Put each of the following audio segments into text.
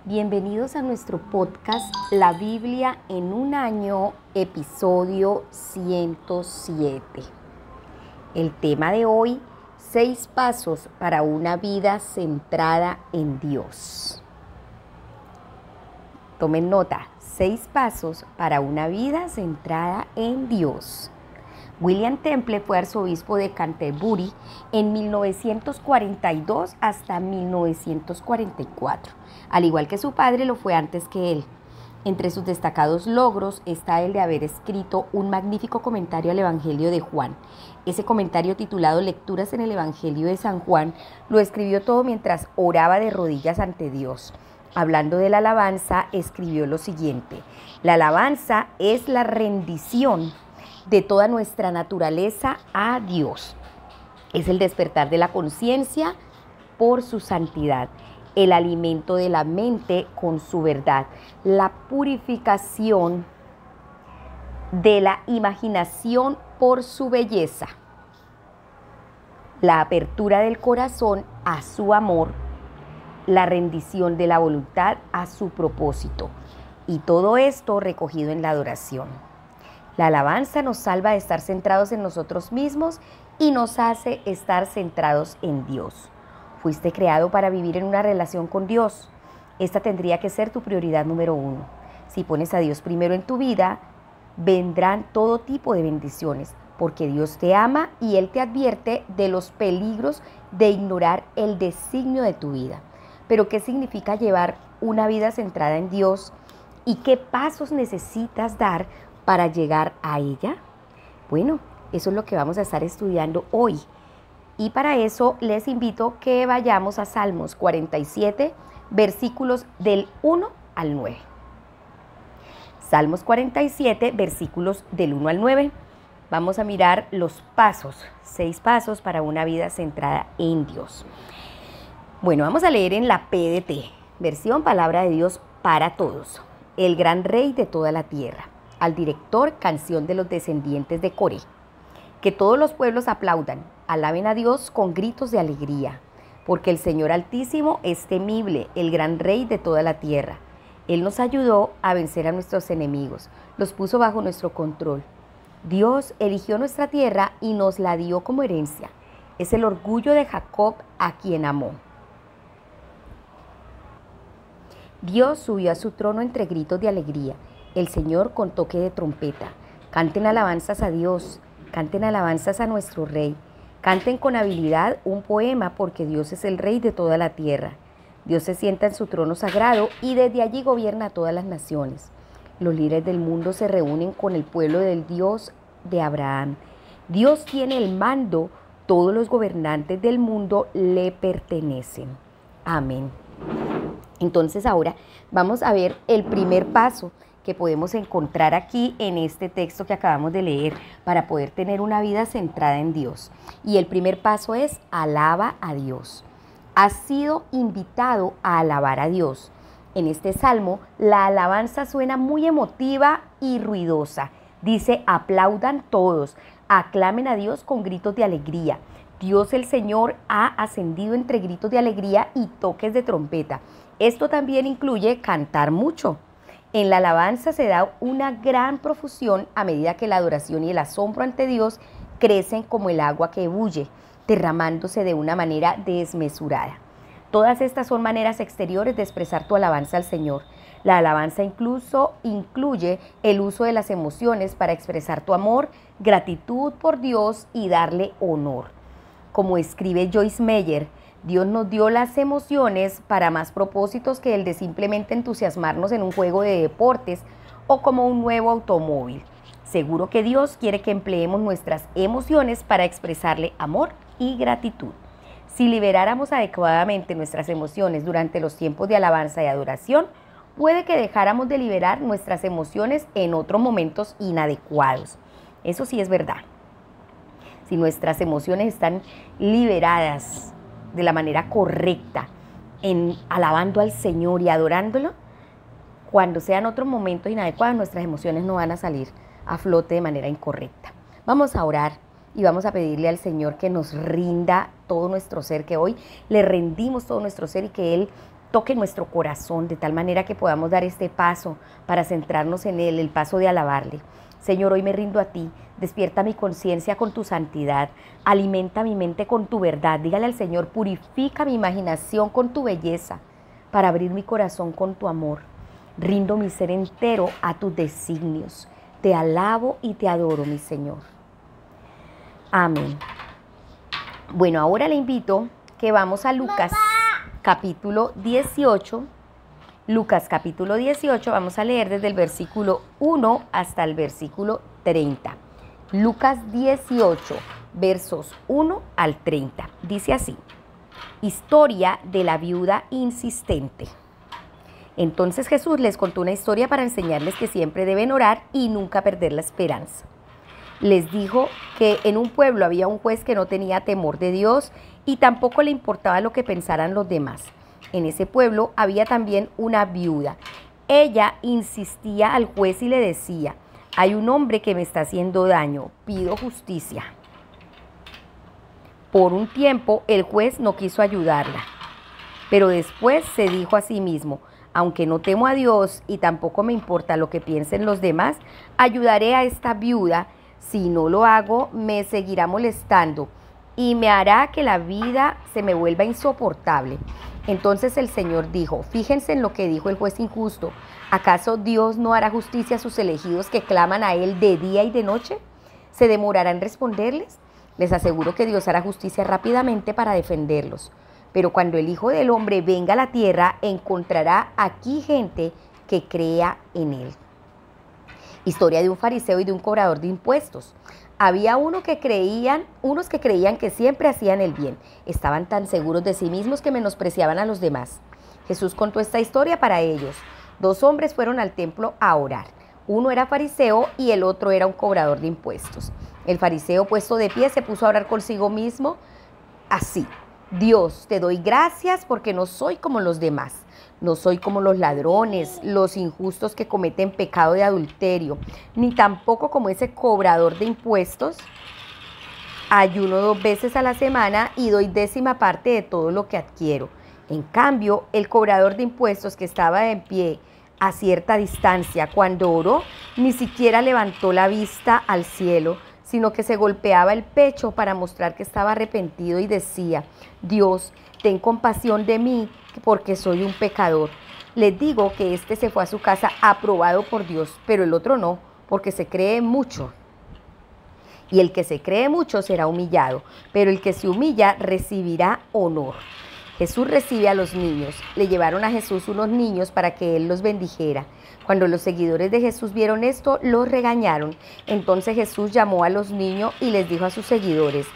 Bienvenidos a nuestro podcast La Biblia en un año, episodio 107. El tema de hoy, 6 pasos para una vida centrada en Dios. Tomen nota, 6 pasos para una vida centrada en Dios. William Temple fue arzobispo de Canterbury en 1942 hasta 1944, al igual que su padre lo fue antes que él. Entre sus destacados logros está el de haber escrito un magnífico comentario al Evangelio de Juan. Ese comentario, titulado Lecturas en el Evangelio de San Juan, lo escribió todo mientras oraba de rodillas ante Dios. Hablando de la alabanza, escribió lo siguiente: la alabanza es la rendición de toda nuestra naturaleza a Dios. Es el despertar de la conciencia por su santidad, el alimento de la mente con su verdad, la purificación de la imaginación por su belleza, la apertura del corazón a su amor, la rendición de la voluntad a su propósito, y todo esto recogido en la adoración. La alabanza nos salva de estar centrados en nosotros mismos y nos hace estar centrados en Dios. Fuiste creado para vivir en una relación con Dios. Esta tendría que ser tu prioridad número 1. Si pones a Dios primero en tu vida, vendrán todo tipo de bendiciones, porque Dios te ama y Él te advierte de los peligros de ignorar el designio de tu vida. Pero ¿qué significa llevar una vida centrada en Dios y qué pasos necesitas dar para llegar a ella? Bueno, eso es lo que vamos a estar estudiando hoy. Y para eso les invito que vayamos a Salmos 47, versículos del 1 al 9. Salmos 47, versículos del 1 al 9. Vamos a mirar los pasos, 6 pasos para una vida centrada en Dios. Bueno, vamos a leer en la PDT, versión Palabra de Dios para Todos. El gran rey de toda la tierra. Al director, canción de los descendientes de Coré. Que todos los pueblos aplaudan, alaben a Dios con gritos de alegría, porque el Señor Altísimo es temible, el gran rey de toda la tierra. Él nos ayudó a vencer a nuestros enemigos, los puso bajo nuestro control. Dios eligió nuestra tierra y nos la dio como herencia. Es el orgullo de Jacob, a quien amó. Dios subió a su trono entre gritos de alegría, el Señor con toque de trompeta. Canten alabanzas a Dios, canten alabanzas a nuestro Rey. Canten con habilidad un poema, porque Dios es el Rey de toda la tierra. Dios se sienta en su trono sagrado y desde allí gobierna a todas las naciones. Los líderes del mundo se reúnen con el pueblo del Dios de Abraham. Dios tiene el mando, todos los gobernantes del mundo le pertenecen. Amén. Entonces ahora vamos a ver el primer paso que podemos encontrar aquí en este texto que acabamos de leer para poder tener una vida centrada en Dios. Y el primer paso es: alaba a Dios. Has sido invitado a alabar a Dios. En este salmo, la alabanza suena muy emotiva y ruidosa. Dice: aplaudan todos, aclamen a Dios con gritos de alegría. Dios el Señor ha ascendido entre gritos de alegría y toques de trompeta. Esto también incluye cantar mucho. En la alabanza se da una gran profusión a medida que la adoración y el asombro ante Dios crecen como el agua que bulle, derramándose de una manera desmesurada. Todas estas son maneras exteriores de expresar tu alabanza al Señor. La alabanza incluso incluye el uso de las emociones para expresar tu amor, gratitud por Dios y darle honor. Como escribe Joyce Meyer, Dios nos dio las emociones para más propósitos que el de simplemente entusiasmarnos en un juego de deportes o como un nuevo automóvil. Seguro que Dios quiere que empleemos nuestras emociones para expresarle amor y gratitud. Si liberáramos adecuadamente nuestras emociones durante los tiempos de alabanza y adoración, puede que dejáramos de liberar nuestras emociones en otros momentos inadecuados. Eso sí es verdad. Si nuestras emociones están liberadas de la manera correcta, en alabando al Señor y adorándolo, cuando sean otros momentos inadecuados, nuestras emociones no van a salir a flote de manera incorrecta. Vamos a orar y vamos a pedirle al Señor que nos rinda todo nuestro ser, que hoy le rendimos todo nuestro ser y que Él toque nuestro corazón de tal manera que podamos dar este paso para centrarnos en Él, el paso de alabarle. Señor, hoy me rindo a ti, despierta mi conciencia con tu santidad, alimenta mi mente con tu verdad. Dígale al Señor, purifica mi imaginación con tu belleza, para abrir mi corazón con tu amor. Rindo mi ser entero a tus designios. Te alabo y te adoro, mi Señor. Amén. Bueno, ahora le invito que vamos a Lucas capítulo 18. Lucas capítulo 18, vamos a leer desde el versículo 1 hasta el versículo 30. Lucas 18, versos 1 al 30. Dice así: historia de la viuda insistente. Entonces Jesús les contó una historia para enseñarles que siempre deben orar y nunca perder la esperanza. Les dijo que en un pueblo había un juez que no tenía temor de Dios y tampoco le importaba lo que pensaran los demás. En ese pueblo había también una viuda. Ella insistía al juez y le decía: hay un hombre que me está haciendo daño, pido justicia. Por un tiempo el juez no quiso ayudarla, pero después se dijo a sí mismo: aunque no temo a Dios y tampoco me importa lo que piensen los demás, ayudaré a esta viuda. Si no lo hago, me seguirá molestando y me hará que la vida se me vuelva insoportable. Entonces el Señor dijo: fíjense en lo que dijo el juez injusto. ¿Acaso Dios no hará justicia a sus elegidos que claman a Él de día y de noche? ¿Se demorará en responderles? Les aseguro que Dios hará justicia rápidamente para defenderlos. Pero cuando el Hijo del Hombre venga a la tierra, encontrará aquí gente que crea en Él. Historia de un fariseo y de un cobrador de impuestos. Había unos que creían que siempre hacían el bien. Estaban tan seguros de sí mismos que menospreciaban a los demás. Jesús contó esta historia para ellos. 2 hombres fueron al templo a orar. Uno era fariseo y el otro era un cobrador de impuestos. El fariseo, puesto de pie, se puso a orar consigo mismo así: Dios, te doy gracias porque no soy como los demás. No soy como los ladrones, los injustos que cometen pecado de adulterio, ni tampoco como ese cobrador de impuestos. Ayuno 2 veces a la semana y doy 10ª parte de todo lo que adquiero. En cambio, el cobrador de impuestos, que estaba en pie a cierta distancia, cuando oró, ni siquiera levantó la vista al cielo, sino que se golpeaba el pecho para mostrar que estaba arrepentido y decía: Dios, ten compasión de mí, porque soy un pecador. Les digo que este se fue a su casa aprobado por Dios, pero el otro no, porque se cree mucho. Y el que se cree mucho será humillado, pero el que se humilla recibirá honor. Jesús recibe a los niños. Le llevaron a Jesús unos niños para que Él los bendijera. Cuando los seguidores de Jesús vieron esto, los regañaron. Entonces Jesús llamó a los niños y les dijo a sus seguidores: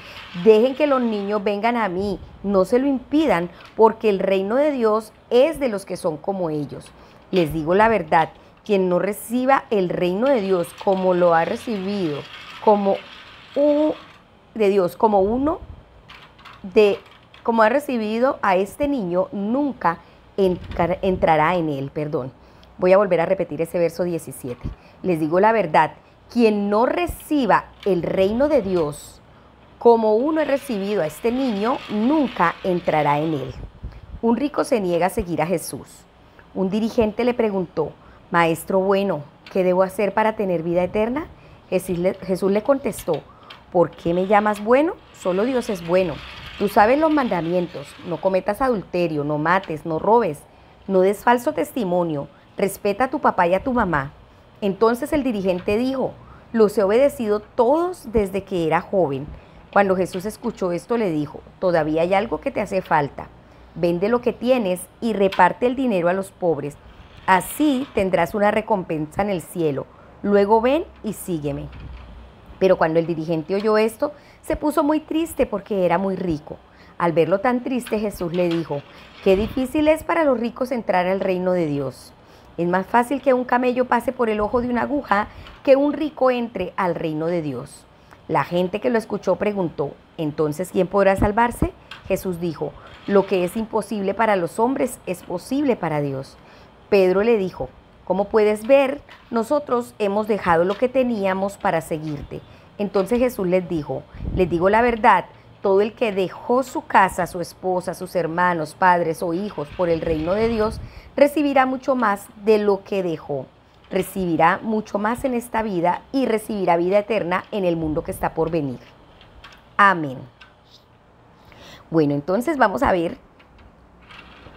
dejen que los niños vengan a mí, no se lo impidan, porque el reino de Dios es de los que son como ellos. Les digo la verdad, quien no reciba el reino de Dios como lo ha recibido, como ha recibido a este niño, nunca entrará en él. Voy a volver a repetir ese verso 17. Les digo la verdad, quien no reciba el reino de Dios como uno ha recibido a este niño, nunca entrará en él. Un rico se niega a seguir a Jesús. Un dirigente le preguntó: Maestro bueno, ¿qué debo hacer para tener vida eterna? Jesús le contestó: ¿por qué me llamas bueno? Solo Dios es bueno. Tú sabes los mandamientos: no cometas adulterio, no mates, no robes, no des falso testimonio, respeta a tu papá y a tu mamá. Entonces el dirigente dijo: los he obedecido todos desde que era joven. Cuando Jesús escuchó esto, le dijo: todavía hay algo que te hace falta. Vende lo que tienes y reparte el dinero a los pobres. Así tendrás una recompensa en el cielo. Luego ven y sígueme. Pero cuando el dirigente oyó esto, se puso muy triste porque era muy rico. Al verlo tan triste, Jesús le dijo: qué difícil es para los ricos entrar al reino de Dios. Es más fácil que un camello pase por el ojo de una aguja que un rico entre al reino de Dios. La gente que lo escuchó preguntó: ¿entonces quién podrá salvarse? Jesús dijo: lo que es imposible para los hombres es posible para Dios. Pedro le dijo: como puedes ver, nosotros hemos dejado lo que teníamos para seguirte. Entonces Jesús les dijo: les digo la verdad, Todo el que dejó su casa, su esposa, sus hermanos, padres o hijos por el reino de Dios, recibirá mucho más de lo que dejó. Recibirá mucho más en esta vida y recibirá vida eterna en el mundo que está por venir. Amén. Bueno, entonces vamos a ver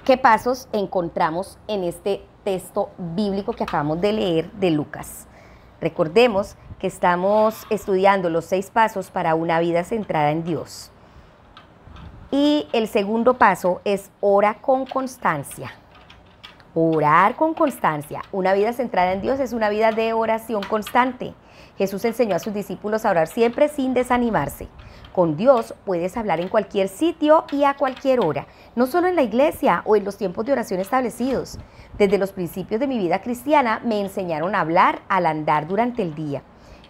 qué pasos encontramos en este texto bíblico que acabamos de leer de Lucas. Recordemos que estamos estudiando los 6 pasos para una vida centrada en Dios. Y el segundo paso es ora con constancia. Orar con constancia. Una vida centrada en Dios es una vida de oración constante. Jesús enseñó a sus discípulos a orar siempre sin desanimarse. Con Dios puedes hablar en cualquier sitio y a cualquier hora, no solo en la iglesia o en los tiempos de oración establecidos. Desde los principios de mi vida cristiana me enseñaron a hablar al andar durante el día.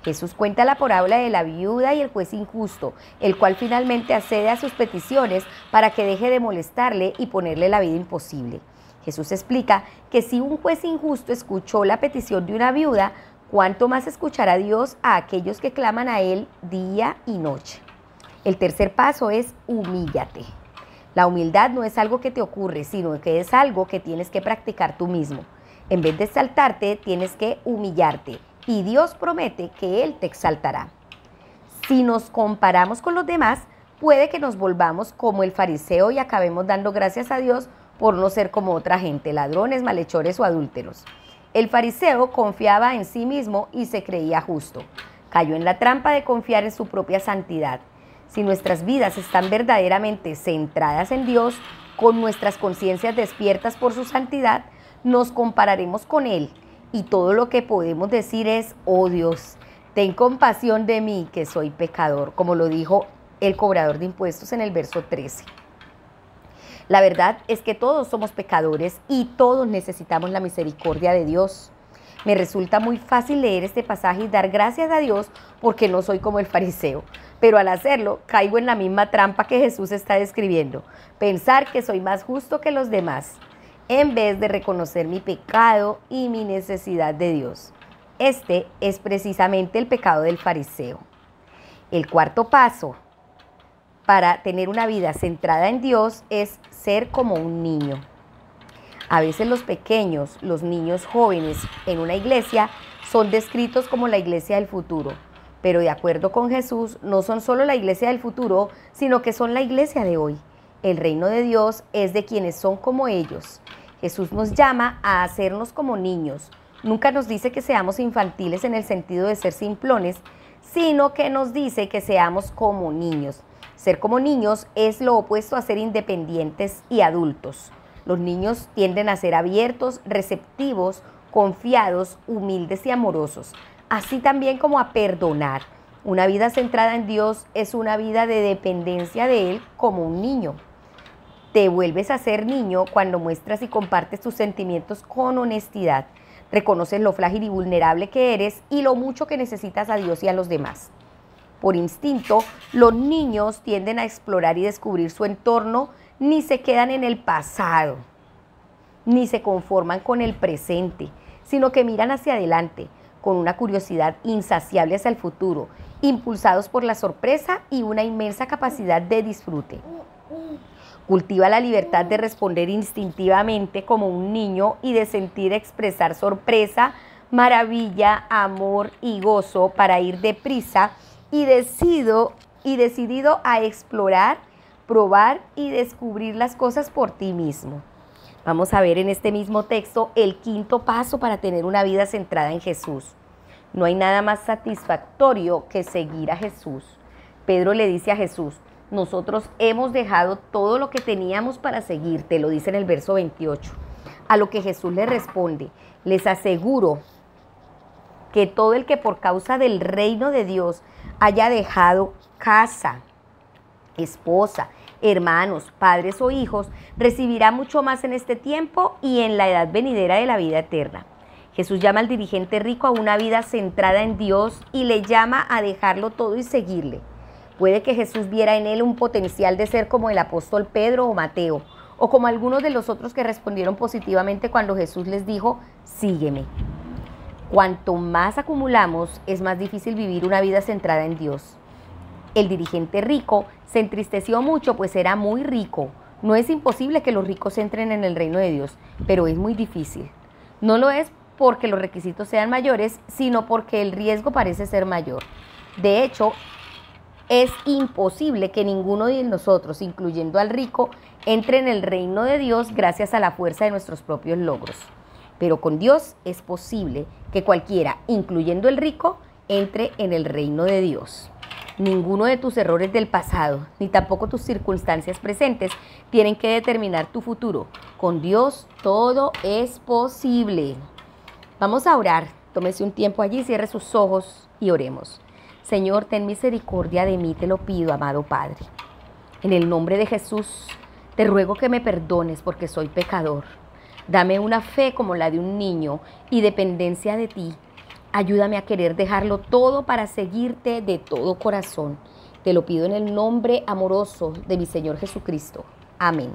Jesús cuenta la parábola de la viuda y el juez injusto, el cual finalmente accede a sus peticiones para que deje de molestarle y ponerle la vida imposible. Jesús explica que si un juez injusto escuchó la petición de una viuda, ¿cuánto más escuchará Dios a aquellos que claman a Él día y noche? El tercer paso es humíllate. La humildad no es algo que te ocurre, sino que es algo que tienes que practicar tú mismo. En vez de exaltarte, tienes que humillarte. Y Dios promete que Él te exaltará. Si nos comparamos con los demás, puede que nos volvamos como el fariseo y acabemos dando gracias a Dios por no ser como otra gente, ladrones, malhechores o adúlteros. El fariseo confiaba en sí mismo y se creía justo. Cayó en la trampa de confiar en su propia santidad. Si nuestras vidas están verdaderamente centradas en Dios, con nuestras conciencias despiertas por su santidad, nos compararemos con Él. Y todo lo que podemos decir es, oh Dios, ten compasión de mí que soy pecador, como lo dijo el cobrador de impuestos en el verso 13. La verdad es que todos somos pecadores y todos necesitamos la misericordia de Dios. Me resulta muy fácil leer este pasaje y dar gracias a Dios porque no soy como el fariseo, pero al hacerlo caigo en la misma trampa que Jesús está describiendo, pensar que soy más justo que los demás, en vez de reconocer mi pecado y mi necesidad de Dios. Este es precisamente el pecado del fariseo. El cuarto paso para tener una vida centrada en Dios es ser como un niño. A veces los pequeños, los niños jóvenes en una iglesia son descritos como la iglesia del futuro, pero de acuerdo con Jesús no son solo la iglesia del futuro, sino que son la iglesia de hoy. El reino de Dios es de quienes son como ellos. Jesús nos llama a hacernos como niños. Nunca nos dice que seamos infantiles en el sentido de ser simplones, sino que nos dice que seamos como niños. Ser como niños es lo opuesto a ser independientes y adultos. Los niños tienden a ser abiertos, receptivos, confiados, humildes y amorosos, así también como a perdonar. Una vida centrada en Dios es una vida de dependencia de Él como un niño. Te vuelves a ser niño cuando muestras y compartes tus sentimientos con honestidad. Reconoces lo frágil y vulnerable que eres y lo mucho que necesitas a Dios y a los demás. Por instinto, los niños tienden a explorar y descubrir su entorno, ni se quedan en el pasado, ni se conforman con el presente, sino que miran hacia adelante, con una curiosidad insaciable hacia el futuro, impulsados por la sorpresa y una inmensa capacidad de disfrute. Cultiva la libertad de responder instintivamente como un niño y de sentir expresar sorpresa, maravilla, amor y gozo para ir deprisa y decidido a explorar, probar y descubrir las cosas por ti mismo. Vamos a ver en este mismo texto el quinto paso para tener una vida centrada en Jesús. No hay nada más satisfactorio que seguir a Jesús. Pedro le dice a Jesús, nosotros hemos dejado todo lo que teníamos para seguirte, lo dice en el verso 28. A lo que Jesús le responde, les aseguro que todo el que por causa del reino de Dios haya dejado casa, esposa, hermanos, padres o hijos, recibirá mucho más en este tiempo y en la edad venidera de la vida eterna. Jesús llama al dirigente rico a una vida centrada en Dios y le llama a dejarlo todo y seguirle. Puede que Jesús viera en él un potencial de ser como el apóstol Pedro o Mateo, o como algunos de los otros que respondieron positivamente cuando Jesús les dijo, sígueme. Cuanto más acumulamos, es más difícil vivir una vida centrada en Dios. El dirigente rico se entristeció mucho, pues era muy rico. No es imposible que los ricos entren en el reino de Dios, pero es muy difícil. No lo es porque los requisitos sean mayores, sino porque el riesgo parece ser mayor. De hecho, es imposible que ninguno de nosotros, incluyendo al rico, entre en el reino de Dios gracias a la fuerza de nuestros propios logros. Pero con Dios es posible que cualquiera, incluyendo el rico, entre en el reino de Dios. Ninguno de tus errores del pasado, ni tampoco tus circunstancias presentes, tienen que determinar tu futuro. Con Dios todo es posible. Vamos a orar. Tómese un tiempo allí, cierre sus ojos y oremos. Señor, ten misericordia de mí, te lo pido, amado Padre. En el nombre de Jesús, te ruego que me perdones porque soy pecador. Dame una fe como la de un niño y dependencia de ti. Ayúdame a querer dejarlo todo para seguirte de todo corazón. Te lo pido en el nombre amoroso de mi Señor Jesucristo. Amén.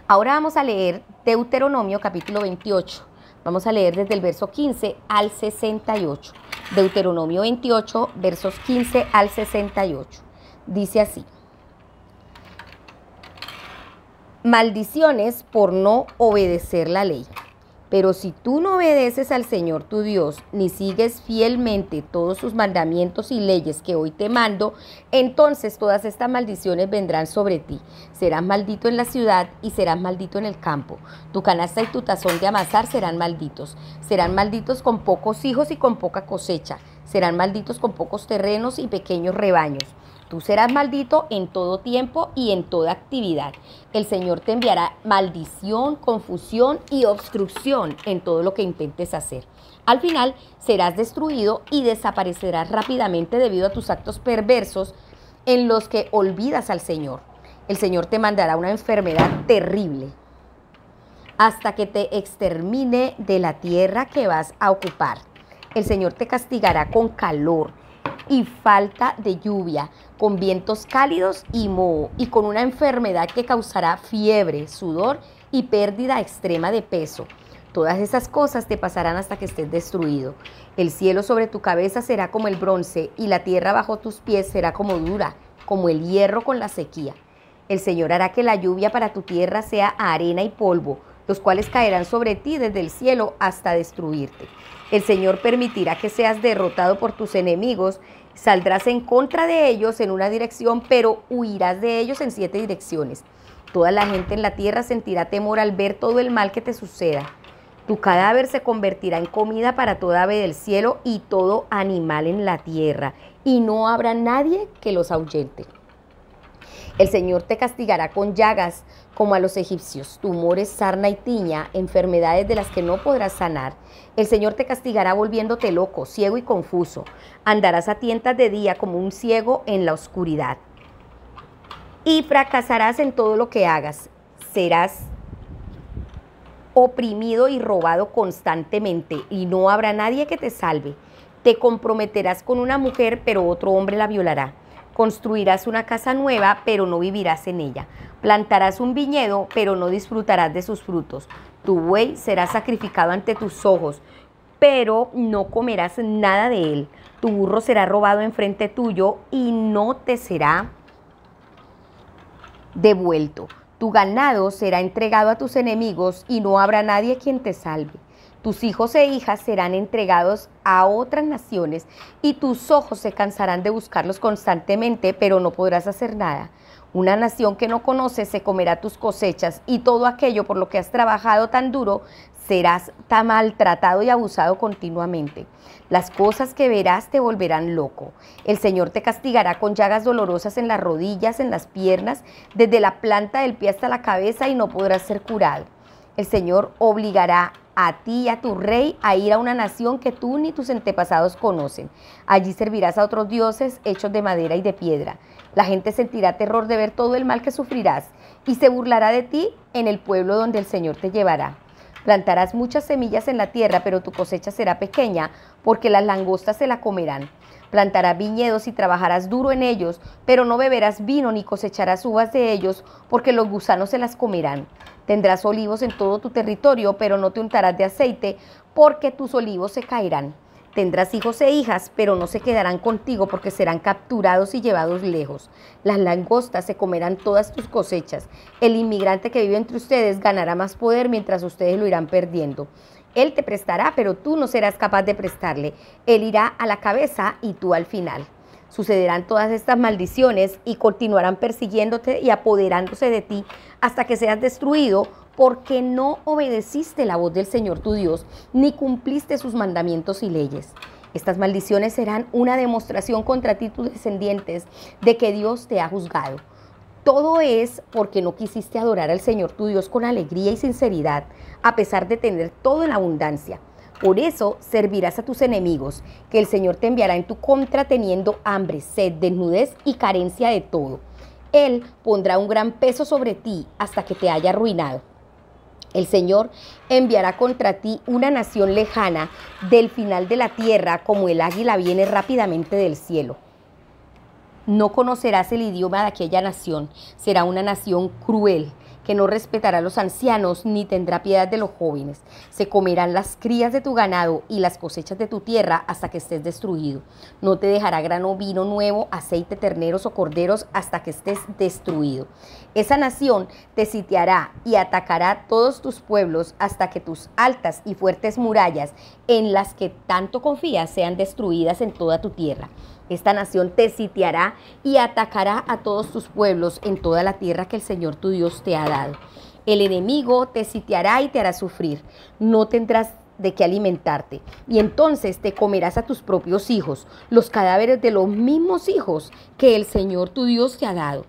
Ahora vamos a leer Deuteronomio capítulo 28. Vamos a leer desde el verso 15 al 68. Deuteronomio 28, versos 15 al 68. Dice así: maldiciones por no obedecer la ley. Pero si tú no obedeces al Señor tu Dios, ni sigues fielmente todos sus mandamientos y leyes que hoy te mando, entonces todas estas maldiciones vendrán sobre ti. Serás maldito en la ciudad y serás maldito en el campo. Tu canasta y tu tazón de amasar serán malditos. Serán malditos con pocos hijos y con poca cosecha. Serán malditos con pocos terrenos y pequeños rebaños. Tú serás maldito en todo tiempo y en toda actividad. El Señor te enviará maldición, confusión y obstrucción en todo lo que intentes hacer. Al final serás destruido y desaparecerás rápidamente debido a tus actos perversos en los que olvidas al Señor. El Señor te mandará una enfermedad terrible hasta que te extermine de la tierra que vas a ocupar. El Señor te castigará con calor y falta de lluvia, con vientos cálidos y moho, y con una enfermedad que causará fiebre, sudor y pérdida extrema de peso. Todas esas cosas te pasarán hasta que estés destruido. El cielo sobre tu cabeza será como el bronce, y la tierra bajo tus pies será como dura, como el hierro con la sequía. El Señor hará que la lluvia para tu tierra sea arena y polvo, los cuales caerán sobre ti desde el cielo hasta destruirte. El Señor permitirá que seas derrotado por tus enemigos. Saldrás en contra de ellos en una dirección, pero huirás de ellos en 7 direcciones. Toda la gente en la tierra sentirá temor al ver todo el mal que te suceda. Tu cadáver se convertirá en comida para toda ave del cielo y todo animal en la tierra, y no habrá nadie que los ahuyente. El Señor te castigará con llagas, como a los egipcios, tumores, sarna y tiña, enfermedades de las que no podrás sanar. El Señor te castigará volviéndote loco, ciego y confuso. Andarás a tientas de día como un ciego en la oscuridad. Y fracasarás en todo lo que hagas. Serás oprimido y robado constantemente, y no habrá nadie que te salve. Te comprometerás con una mujer, pero otro hombre la violará. Construirás una casa nueva, pero no vivirás en ella. Plantarás un viñedo, pero no disfrutarás de sus frutos. Tu buey será sacrificado ante tus ojos, pero no comerás nada de él. Tu burro será robado enfrente tuyo y no te será devuelto. Tu ganado será entregado a tus enemigos y no habrá nadie quien te salve. Tus hijos e hijas serán entregados a otras naciones y tus ojos se cansarán de buscarlos constantemente, pero no podrás hacer nada. Una nación que no conoces se comerá tus cosechas, y todo aquello por lo que has trabajado tan duro serás tan maltratado y abusado continuamente. Las cosas que verás te volverán loco. El Señor te castigará con llagas dolorosas en las rodillas, en las piernas, desde la planta del pie hasta la cabeza, y no podrás ser curado. El Señor obligará a ti y a tu rey a ir a una nación que tú ni tus antepasados conocen. Allí servirás a otros dioses hechos de madera y de piedra. La gente sentirá terror de ver todo el mal que sufrirás y se burlará de ti en el pueblo donde el Señor te llevará. Plantarás muchas semillas en la tierra, pero tu cosecha será pequeña, porque las langostas se la comerán. Plantarás viñedos y trabajarás duro en ellos, pero no beberás vino ni cosecharás uvas de ellos, porque los gusanos se las comerán. Tendrás olivos en todo tu territorio, pero no te untarás de aceite, porque tus olivos se caerán. Tendrás hijos e hijas, pero no se quedarán contigo porque serán capturados y llevados lejos. Las langostas se comerán todas tus cosechas. El inmigrante que vive entre ustedes ganará más poder mientras ustedes lo irán perdiendo. Él te prestará, pero tú no serás capaz de prestarle. Él irá a la cabeza y tú al final. Sucederán todas estas maldiciones y continuarán persiguiéndote y apoderándose de ti hasta que seas destruido, porque no obedeciste la voz del Señor tu Dios, ni cumpliste sus mandamientos y leyes. Estas maldiciones serán una demostración contra ti y tus descendientes de que Dios te ha juzgado. Todo es porque no quisiste adorar al Señor tu Dios con alegría y sinceridad, a pesar de tener todo en abundancia. Por eso servirás a tus enemigos, que el Señor te enviará en tu contra teniendo hambre, sed, desnudez y carencia de todo. Él pondrá un gran peso sobre ti hasta que te haya arruinado. El Señor enviará contra ti una nación lejana del final de la tierra, como el águila viene rápidamente del cielo. No conocerás el idioma de aquella nación. Será una nación cruel, que no respetará a los ancianos ni tendrá piedad de los jóvenes. Se comerán las crías de tu ganado y las cosechas de tu tierra hasta que estés destruido. No te dejará grano, vino nuevo, aceite, terneros o corderos hasta que estés destruido. Esa nación te sitiará y atacará todos tus pueblos hasta que tus altas y fuertes murallas en las que tanto confías sean destruidas en toda tu tierra. Esta nación te sitiará y atacará a todos tus pueblos en toda la tierra que el Señor tu Dios te ha dado. El enemigo te sitiará y te hará sufrir. No tendrás de qué alimentarte. Y entonces te comerás a tus propios hijos, los cadáveres de los mismos hijos que el Señor tu Dios te ha dado.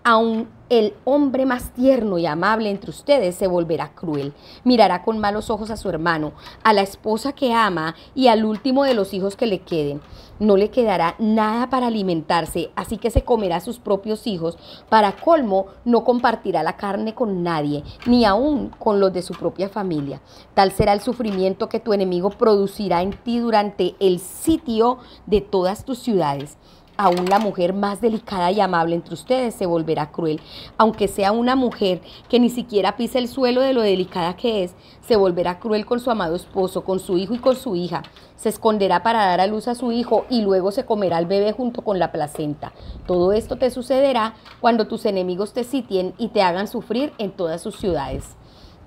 Aun el hombre más tierno y amable entre ustedes se volverá cruel. Mirará con malos ojos a su hermano, a la esposa que ama y al último de los hijos que le queden. No le quedará nada para alimentarse, así que se comerá a sus propios hijos. Para colmo, no compartirá la carne con nadie, ni aun con los de su propia familia. Tal será el sufrimiento que tu enemigo producirá en ti durante el sitio de todas tus ciudades. Aún la mujer más delicada y amable entre ustedes se volverá cruel. Aunque sea una mujer que ni siquiera pisa el suelo de lo delicada que es, se volverá cruel con su amado esposo, con su hijo y con su hija. Se esconderá para dar a luz a su hijo y luego se comerá al bebé junto con la placenta. Todo esto te sucederá cuando tus enemigos te sitien y te hagan sufrir en todas sus ciudades.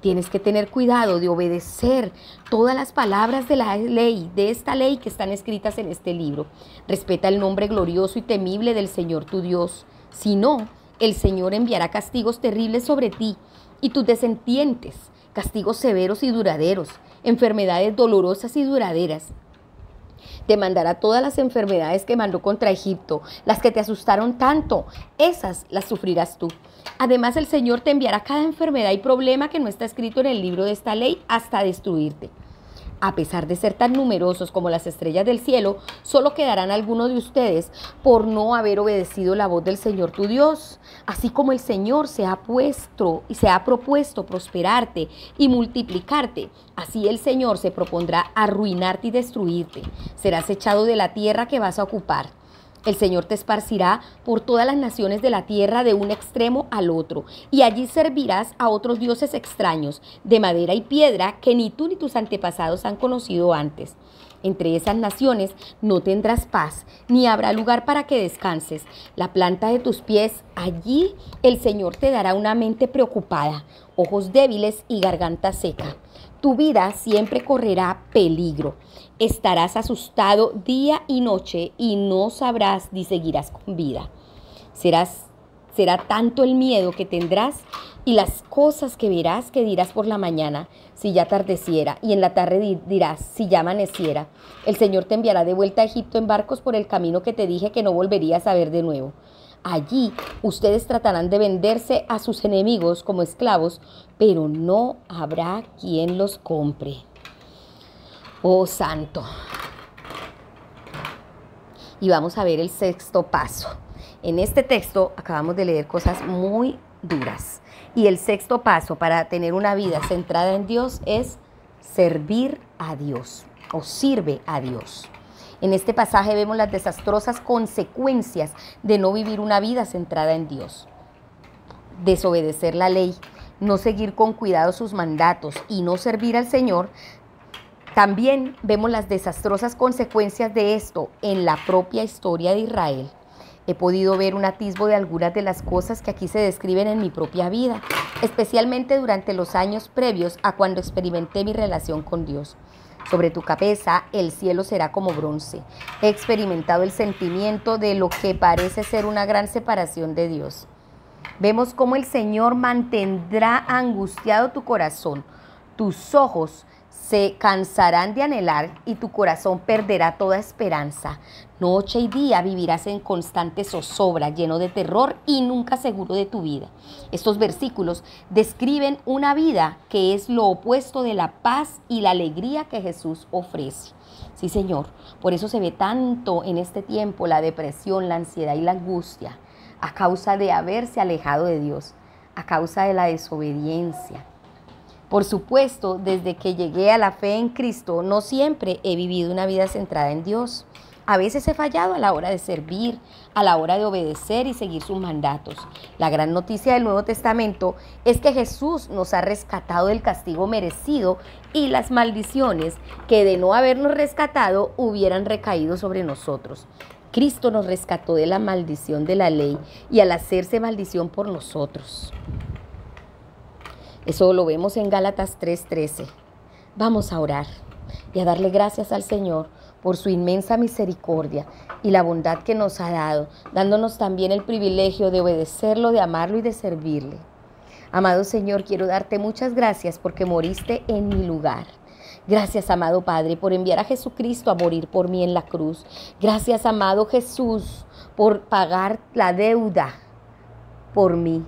Tienes que tener cuidado de obedecer todas las palabras de la ley, de esta ley que están escritas en este libro. Respeta el nombre glorioso y temible del Señor tu Dios. Si no, el Señor enviará castigos terribles sobre ti y tus descendientes, castigos severos y duraderos, enfermedades dolorosas y duraderas. Te mandará todas las enfermedades que mandó contra Egipto, las que te asustaron tanto, esas las sufrirás tú. Además, el Señor te enviará cada enfermedad y problema que no está escrito en el libro de esta ley hasta destruirte. A pesar de ser tan numerosos como las estrellas del cielo, solo quedarán algunos de ustedes por no haber obedecido la voz del Señor tu Dios. Así como el Señor se ha propuesto prosperarte y multiplicarte, así el Señor se propondrá arruinarte y destruirte. Serás echado de la tierra que vas a ocupar. El Señor te esparcirá por todas las naciones de la tierra de un extremo al otro, y allí servirás a otros dioses extraños, de madera y piedra, que ni tú ni tus antepasados han conocido antes. Entre esas naciones no tendrás paz, ni habrá lugar para que descanses. La planta de tus pies, allí el Señor te dará una mente preocupada, ojos débiles y garganta seca. Tu vida siempre correrá peligro. Estarás asustado día y noche y no sabrás ni seguirás con vida. Será tanto el miedo que tendrás y las cosas que verás que dirás por la mañana, si ya atardeciera, y en la tarde dirás, si ya amaneciera. El Señor te enviará de vuelta a Egipto en barcos por el camino que te dije que no volverías a ver de nuevo. Allí ustedes tratarán de venderse a sus enemigos como esclavos, pero no habrá quien los compre. Oh Santo. Y vamos a ver el sexto paso. En este texto acabamos de leer cosas muy duras. Y el sexto paso para tener una vida centrada en Dios es servir a Dios o sirve a Dios. En este pasaje vemos las desastrosas consecuencias de no vivir una vida centrada en Dios. Desobedecer la ley, no seguir con cuidado sus mandatos y no servir al Señor También vemos las desastrosas consecuencias de esto en la propia historia de Israel. He podido ver un atisbo de algunas de las cosas que aquí se describen en mi propia vida, especialmente durante los años previos a cuando experimenté mi relación con Dios. Sobre tu cabeza el cielo será como bronce. He experimentado el sentimiento de lo que parece ser una gran separación de Dios. Vemos cómo el Señor mantendrá angustiado tu corazón. Tus ojos se cansarán de anhelar y tu corazón perderá toda esperanza. Noche y día vivirás en constante zozobra, lleno de terror y nunca seguro de tu vida. Estos versículos describen una vida que es lo opuesto de la paz y la alegría que Jesús ofrece. Sí, Señor, por eso se ve tanto en este tiempo la depresión, la ansiedad y la angustia, a causa de haberse alejado de Dios, a causa de la desobediencia. Por supuesto, desde que llegué a la fe en Cristo, no siempre he vivido una vida centrada en Dios. A veces he fallado a la hora de servir, a la hora de obedecer y seguir sus mandatos. La gran noticia del Nuevo Testamento es que Jesús nos ha rescatado del castigo merecido y las maldiciones que de no habernos rescatado hubieran recaído sobre nosotros. Cristo nos rescató de la maldición de la ley y al hacerse maldición por nosotros. Eso lo vemos en Gálatas 3:13. Vamos a orar y a darle gracias al Señor por su inmensa misericordia y la bondad que nos ha dado, dándonos también el privilegio de obedecerlo, de amarlo y de servirle. Amado Señor, quiero darte muchas gracias porque moriste en mi lugar. Gracias, amado Padre, por enviar a Jesucristo a morir por mí en la cruz. Gracias, amado Jesús, por pagar la deuda por mí.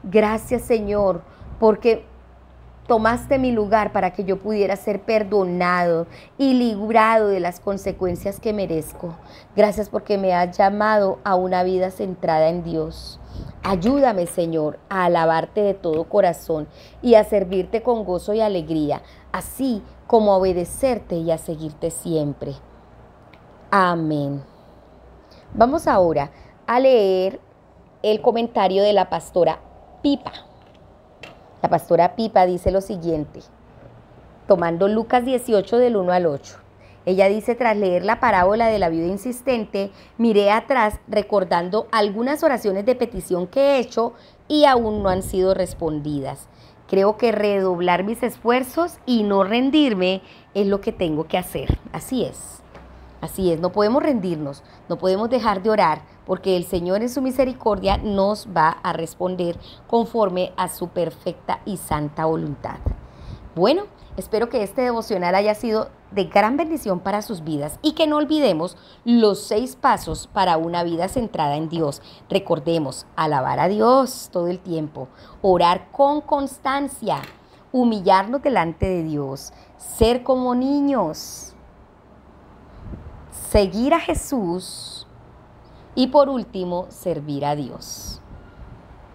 Gracias, Señor, porque tomaste mi lugar para que yo pudiera ser perdonado y librado de las consecuencias que merezco. Gracias porque me has llamado a una vida centrada en Dios. Ayúdame, Señor, a alabarte de todo corazón y a servirte con gozo y alegría, así como a obedecerte y a seguirte siempre. Amén. Vamos ahora a leer el comentario de la pastora Pipa. La pastora Pipa dice lo siguiente, tomando Lucas 18 del 1 al 8. Ella dice, tras leer la parábola de la viuda insistente, miré atrás recordando algunas oraciones de petición que he hecho y aún no han sido respondidas. Creo que redoblar mis esfuerzos y no rendirme es lo que tengo que hacer. Así es, no podemos rendirnos, no podemos dejar de orar, porque el Señor en su misericordia nos va a responder conforme a su perfecta y santa voluntad. Bueno, espero que este devocional haya sido de gran bendición para sus vidas y que no olvidemos los 6 pasos para una vida centrada en Dios. Recordemos, alabar a Dios todo el tiempo, orar con constancia, humillarnos delante de Dios, ser como niños, seguir a Jesús y por último, servir a Dios.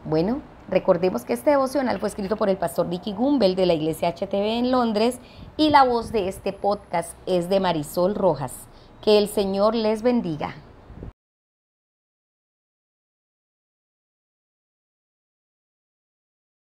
Bueno, recordemos que este devocional fue escrito por el pastor Ricky Gumbel de la iglesia HTV en Londres y la voz de este podcast es de Marisol Rojas. Que el Señor les bendiga.